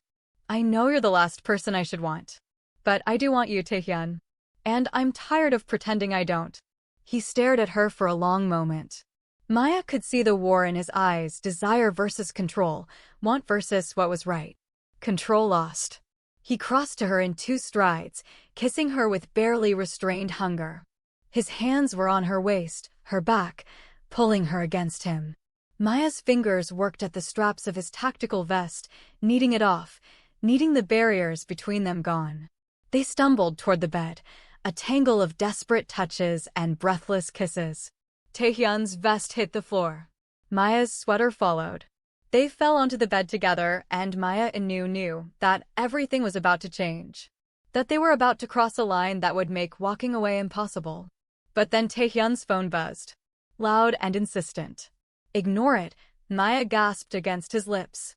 I know you're the last person I should want. But I do want you, Taehyun. And I'm tired of pretending I don't. He stared at her for a long moment. Maya could see the war in his eyes, desire versus control, want versus what was right. Control lost. He crossed to her in 2 strides, kissing her with barely restrained hunger. His hands were on her waist, her back, pulling her against him. Maya's fingers worked at the straps of his tactical vest, kneading it off, kneading the barriers between them gone. They stumbled toward the bed, a tangle of desperate touches and breathless kisses. Taehyun's vest hit the floor. Maya's sweater followed. They fell onto the bed together, and Maya anew knew that everything was about to change. That they were about to cross a line that would make walking away impossible. But then Taehyun's phone buzzed. Loud and insistent. Ignore it, Maya gasped against his lips.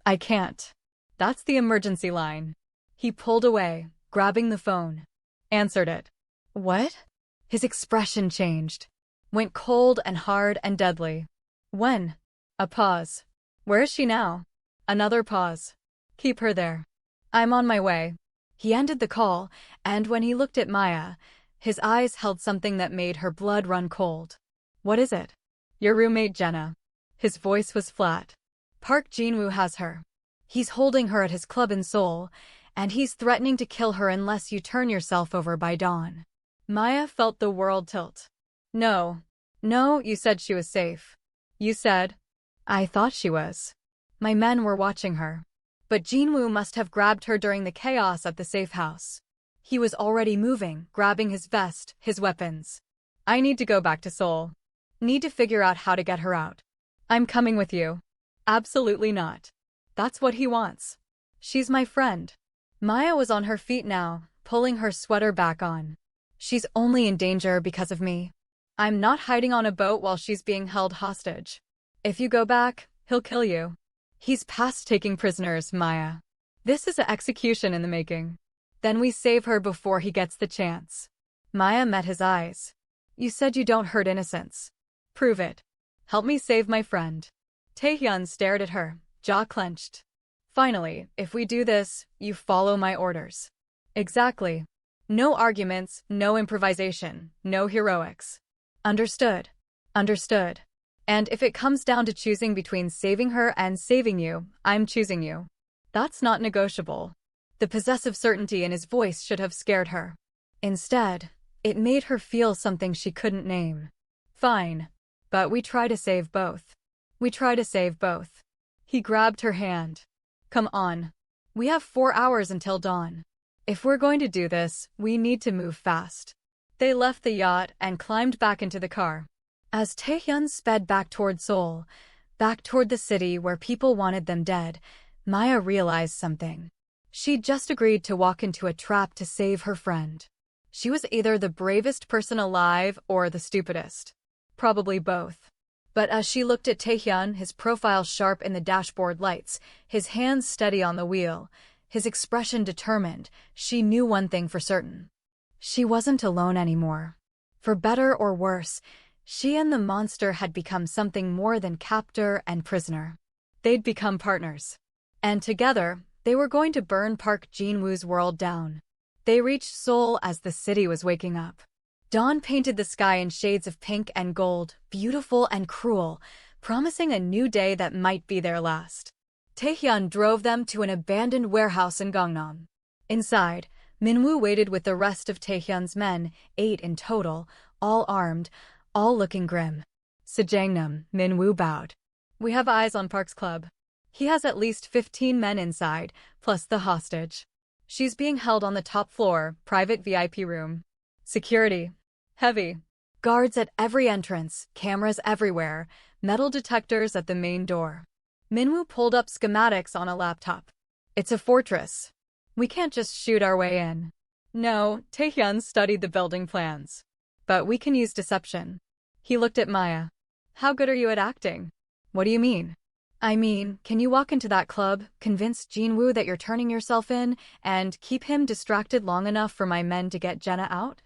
I can't. That's the emergency line. He pulled away, grabbing the phone. Answered it. What? His expression changed. Went cold and hard and deadly. When? A pause. Where is she now? Another pause. Keep her there. I'm on my way. He ended the call, and when he looked at Maya, his eyes held something that made her blood run cold. What is it? Your roommate Jenna. His voice was flat. Park Jin-woo has her. He's holding her at his club in Seoul, and he's threatening to kill her unless you turn yourself over by dawn. Maya felt the world tilt. No. No, you said she was safe. You said. I thought she was. My men were watching her. But Jin-woo must have grabbed her during the chaos at the safe house. He was already moving, grabbing his vest, his weapons. I need to go back to Seoul. Need to figure out how to get her out. I'm coming with you. Absolutely not. That's what he wants. She's my friend. Maya was on her feet now, pulling her sweater back on. She's only in danger because of me. I'm not hiding on a boat while she's being held hostage. If you go back, he'll kill you. He's past taking prisoners, Maya. This is an execution in the making. Then we save her before he gets the chance. Maya met his eyes. You said you don't hurt innocents. Prove it. Help me save my friend. Taehyun stared at her, jaw clenched. Finally, if we do this, you follow my orders. Exactly. No arguments, no improvisation, no heroics. Understood. Understood. And if it comes down to choosing between saving her and saving you, I'm choosing you. That's not negotiable. The possessive certainty in his voice should have scared her. Instead, it made her feel something she couldn't name. Fine. But we try to save both. We try to save both. He grabbed her hand. Come on. We have 4 hours until dawn. If we're going to do this, we need to move fast. They left the yacht and climbed back into the car. As Taehyun sped back toward Seoul, back toward the city where people wanted them dead, Maya realized something. She'd just agreed to walk into a trap to save her friend. She was either the bravest person alive or the stupidest. Probably both. But as she looked at Taehyun, his profile sharp in the dashboard lights, his hands steady on the wheel, his expression determined, she knew one thing for certain. She wasn't alone anymore. For better or worse, she and the monster had become something more than captor and prisoner. They'd become partners. And together, they were going to burn Park Jin-woo's world down. They reached Seoul as the city was waking up. Dawn painted the sky in shades of pink and gold, beautiful and cruel, promising a new day that might be their last. Taehyun drove them to an abandoned warehouse in Gangnam. Inside, Minwoo waited with the rest of Taehyun's men, 8 in total, all armed, all looking grim. Sajangnam, Minwoo bowed. We have eyes on Park's club. He has at least 15 men inside, plus the hostage. She's being held on the top floor, private VIP room. Security. Heavy. Guards at every entrance, cameras everywhere, metal detectors at the main door. Minwoo pulled up schematics on a laptop. It's a fortress. We can't just shoot our way in. No, Taehyun studied the building plans. But we can use deception. He looked at Maya. How good are you at acting? What do you mean? I mean, can you walk into that club, convince Jinwoo that you're turning yourself in, and keep him distracted long enough for my men to get Jenna out?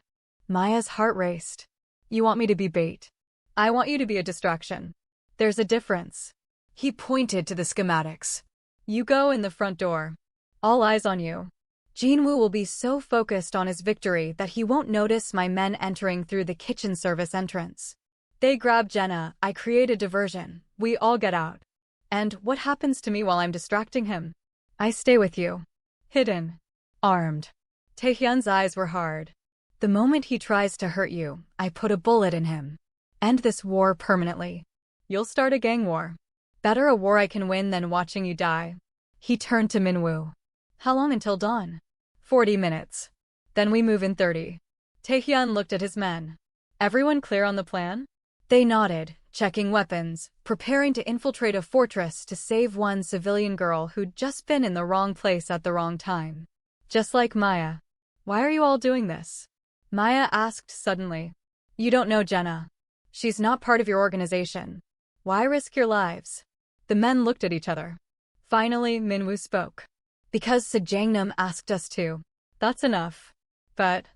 Maya's heart raced. You want me to be bait? I want you to be a distraction. There's a difference. He pointed to the schematics. You go in the front door. All eyes on you. Jinwoo will be so focused on his victory that he won't notice my men entering through the kitchen service entrance. They grab Jenna, I create a diversion, we all get out. And what happens to me while I'm distracting him? I stay with you. Hidden. Armed. Taehyun's eyes were hard. The moment he tries to hurt you, I put a bullet in him. End this war permanently. You'll start a gang war. Better a war I can win than watching you die. He turned to Minwoo. How long until dawn? 40 minutes. Then we move in 30. Taehyun looked at his men. Everyone clear on the plan? They nodded, checking weapons, preparing to infiltrate a fortress to save one civilian girl who'd just been in the wrong place at the wrong time. Just like Maya. Why are you all doing this? Maya asked suddenly. You don't know Jenna. She's not part of your organization. Why risk your lives? The men looked at each other. Finally, Minwoo spoke. Because Sejangnam asked us to. That's enough. But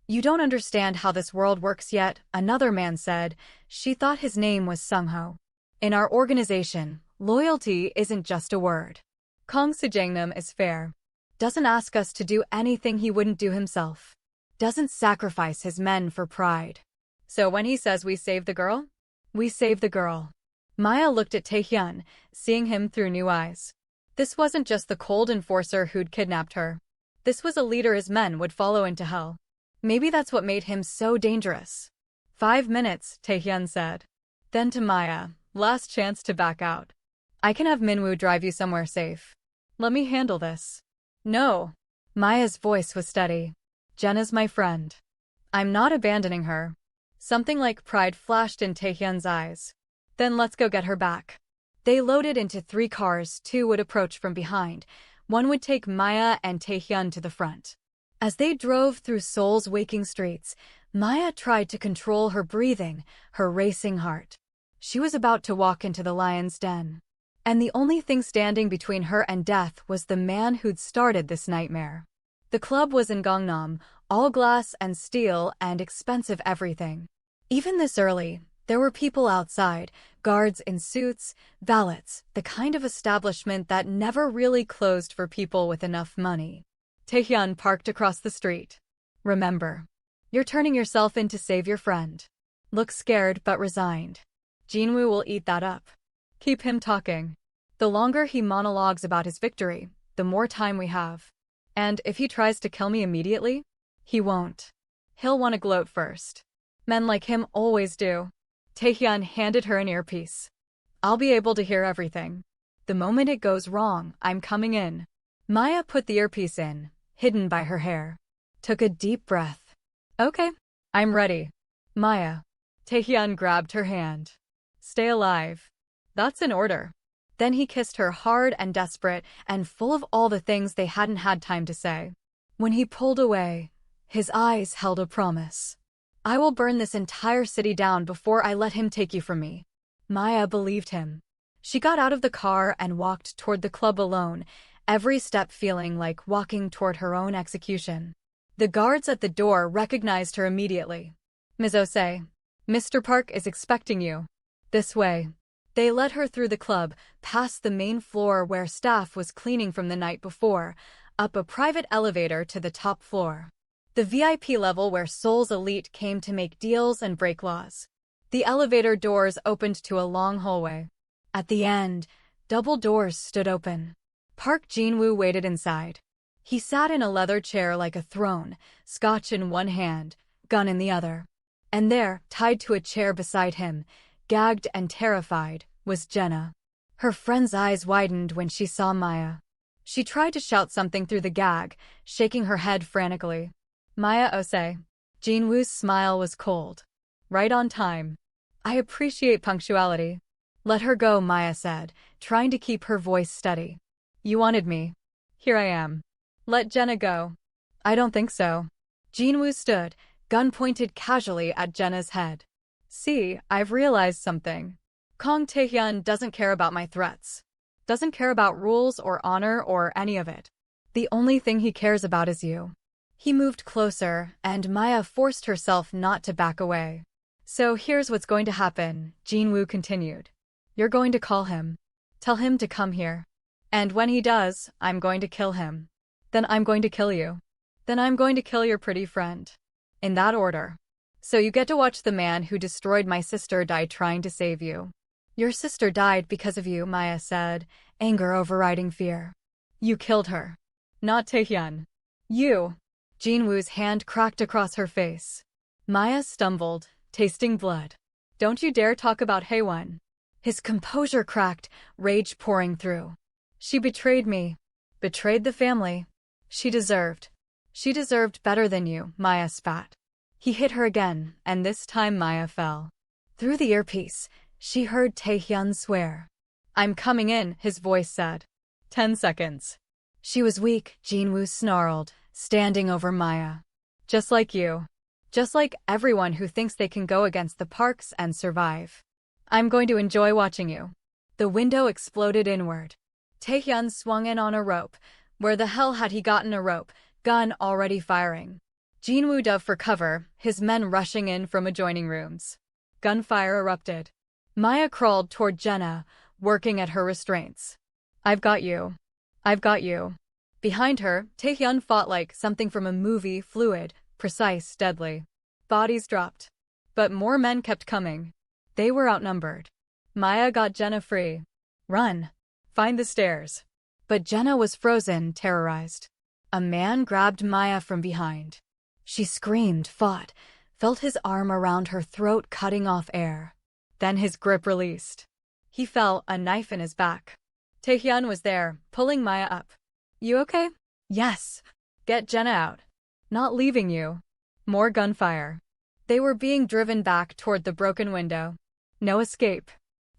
you don't understand how this world works yet, another man said. She thought his name was Sungho. In our organization, loyalty isn't just a word. Kong Sejangnam is fair. Doesn't ask us to do anything he wouldn't do himself. Doesn't sacrifice his men for pride. So when he says we save the girl, we save the girl. Maya looked at Taehyun, seeing him through new eyes. This wasn't just the cold enforcer who'd kidnapped her. This was a leader his men would follow into hell. Maybe that's what made him so dangerous. 5 minutes, Taehyun said. Then to Maya, last chance to back out. I can have Minwoo drive you somewhere safe. Let me handle this. No. Maya's voice was steady. Jenna's my friend. I'm not abandoning her. Something like pride flashed in Taehyun's eyes. Then let's go get her back. They loaded into 3 cars, 2 would approach from behind. One would take Maya and Taehyun to the front. As they drove through Seoul's waking streets, Maya tried to control her breathing, her racing heart. She was about to walk into the lion's den. And the only thing standing between her and death was the man who'd started this nightmare. The club was in Gangnam, all glass and steel and expensive everything. Even this early, there were people outside, guards in suits, valets, the kind of establishment that never really closed for people with enough money. Taehyun parked across the street. Remember, you're turning yourself in to save your friend. Look scared but resigned. Jinwoo will eat that up. Keep him talking. The longer he monologues about his victory, the more time we have. And if he tries to kill me immediately, he won't. He'll want to gloat first. Men like him always do. Taehyun handed her an earpiece. I'll be able to hear everything. The moment it goes wrong, I'm coming in. Maya put the earpiece in, hidden by her hair. Took a deep breath. Okay, I'm ready. Maya. Taehyun grabbed her hand. Stay alive. That's an order. Then he kissed her hard and desperate and full of all the things they hadn't had time to say. When he pulled away, his eyes held a promise. I will burn this entire city down before I let him take you from me. Maya believed him. She got out of the car and walked toward the club alone, every step feeling like walking toward her own execution. The guards at the door recognized her immediately. Ms. Ose, Mr. Park is expecting you. This way. They led her through the club, past the main floor where staff was cleaning from the night before, up a private elevator to the top floor. The VIP level where Seoul's elite came to make deals and break laws. The elevator doors opened to a long hallway. At the end, double doors stood open. Park Jinwoo waited inside. He sat in a leather chair like a throne, scotch in one hand, gun in the other. And there, tied to a chair beside him, gagged and terrified, was Jenna. Her friend's eyes widened when she saw Maya. She tried to shout something through the gag, shaking her head frantically. Maya Ose. Jinwoo's smile was cold. Right on time. I appreciate punctuality. Let her go, Maya said, trying to keep her voice steady. You wanted me. Here I am. Let Jenna go. I don't think so. Jinwoo stood, gun pointed casually at Jenna's head. See, I've realized something. Kong Taehyun doesn't care about my threats. Doesn't care about rules or honor or any of it. The only thing he cares about is you. He moved closer, and Maya forced herself not to back away. So here's what's going to happen, Jinwoo continued. You're going to call him. Tell him to come here. And when he does, I'm going to kill him. Then I'm going to kill you. Then I'm going to kill your pretty friend. In that order. So you get to watch the man who destroyed my sister die trying to save you. Your sister died because of you, Maya said, anger overriding fear. You killed her. Not Taehyun. You. Jinwoo's hand cracked across her face. Maya stumbled, tasting blood. Don't you dare talk about Haewon. His composure cracked, rage pouring through. She betrayed me. Betrayed the family. She deserved better than you, Maya spat. He hit her again, and this time Maya fell. Through the earpiece, she heard Taehyun swear. I'm coming in, his voice said. 10 seconds. She was weak, Jinwoo snarled, standing over Maya. Just like you. Just like everyone who thinks they can go against the parks and survive. I'm going to enjoy watching you. The window exploded inward. Taehyun swung in on a rope. Where the hell had he gotten a rope? Gun already firing. Jinwoo dove for cover, his men rushing in from adjoining rooms. Gunfire erupted. Maya crawled toward Jenna, working at her restraints. I've got you. I've got you. Behind her, Taehyun fought like something from a movie, fluid, precise, deadly. Bodies dropped. But more men kept coming. They were outnumbered. Maya got Jenna free. Run. Find the stairs. But Jenna was frozen, terrorized. A man grabbed Maya from behind. She screamed, fought, felt his arm around her throat cutting off air. Then his grip released. He fell, a knife in his back. Taehyun was there, pulling Maya up. You okay? Yes. Get Jenna out. Not leaving you. More gunfire. They were being driven back toward the broken window. No escape.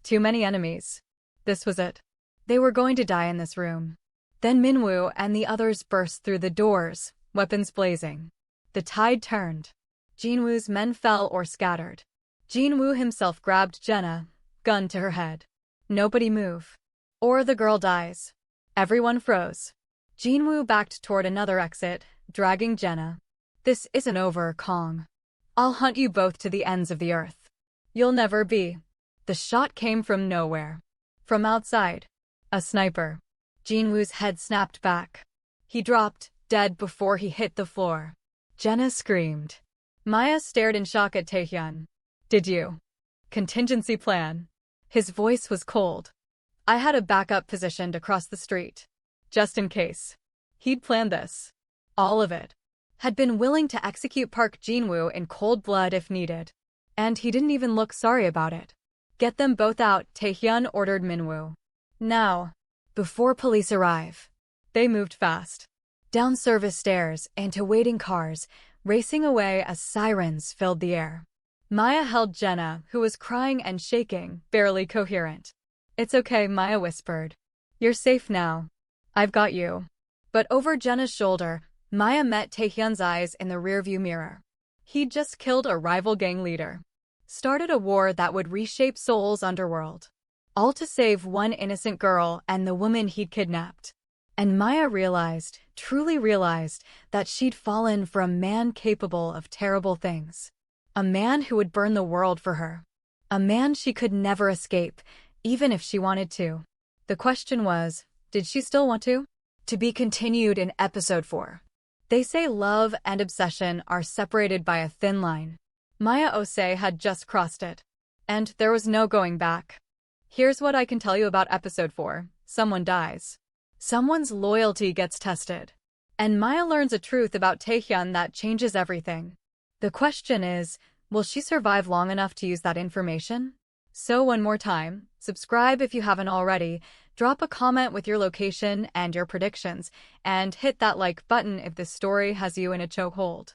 Too many enemies. This was it. They were going to die in this room. Then Minwoo and the others burst through the doors, weapons blazing. The tide turned. Jinwoo's men fell or scattered. Jinwoo himself grabbed Jenna, gun to her head. Nobody move. Or the girl dies. Everyone froze. Jinwoo backed toward another exit, dragging Jenna. This isn't over, Kong. I'll hunt you both to the ends of the earth. You'll never be. The shot came from nowhere. From outside. A sniper. Jinwoo's head snapped back. He dropped, dead before he hit the floor. Jenna screamed. Maya stared in shock at Taehyun. Did you? Contingency plan. His voice was cold. I had a backup positioned across the street. Just in case. He'd planned this. All of it. Had been willing to execute Park Jinwoo in cold blood if needed. And he didn't even look sorry about it. Get them both out, Taehyun ordered Minwoo. Now. Before police arrive. They moved fast. Down service stairs, into waiting cars, racing away as sirens filled the air. Maya held Jenna, who was crying and shaking, barely coherent. It's okay, Maya whispered. You're safe now. I've got you. But over Jenna's shoulder, Maya met Taehyun's eyes in the rearview mirror. He'd just killed a rival gang leader. Started a war that would reshape Seoul's underworld. All to save one innocent girl and the woman he'd kidnapped. And Maya realized, truly realized, that she'd fallen for a man capable of terrible things. A man who would burn the world for her. A man she could never escape, even if she wanted to. The question was, did she still want to? To be continued in episode 4. They say love and obsession are separated by a thin line. Maya Ose had just crossed it. And there was no going back. Here's what I can tell you about episode 4. Someone dies. Someone's loyalty gets tested. And Maya learns a truth about Taehyun that changes everything. The question is, will she survive long enough to use that information? So one more time, subscribe if you haven't already, drop a comment with your location and your predictions, and hit that like button if this story has you in a chokehold.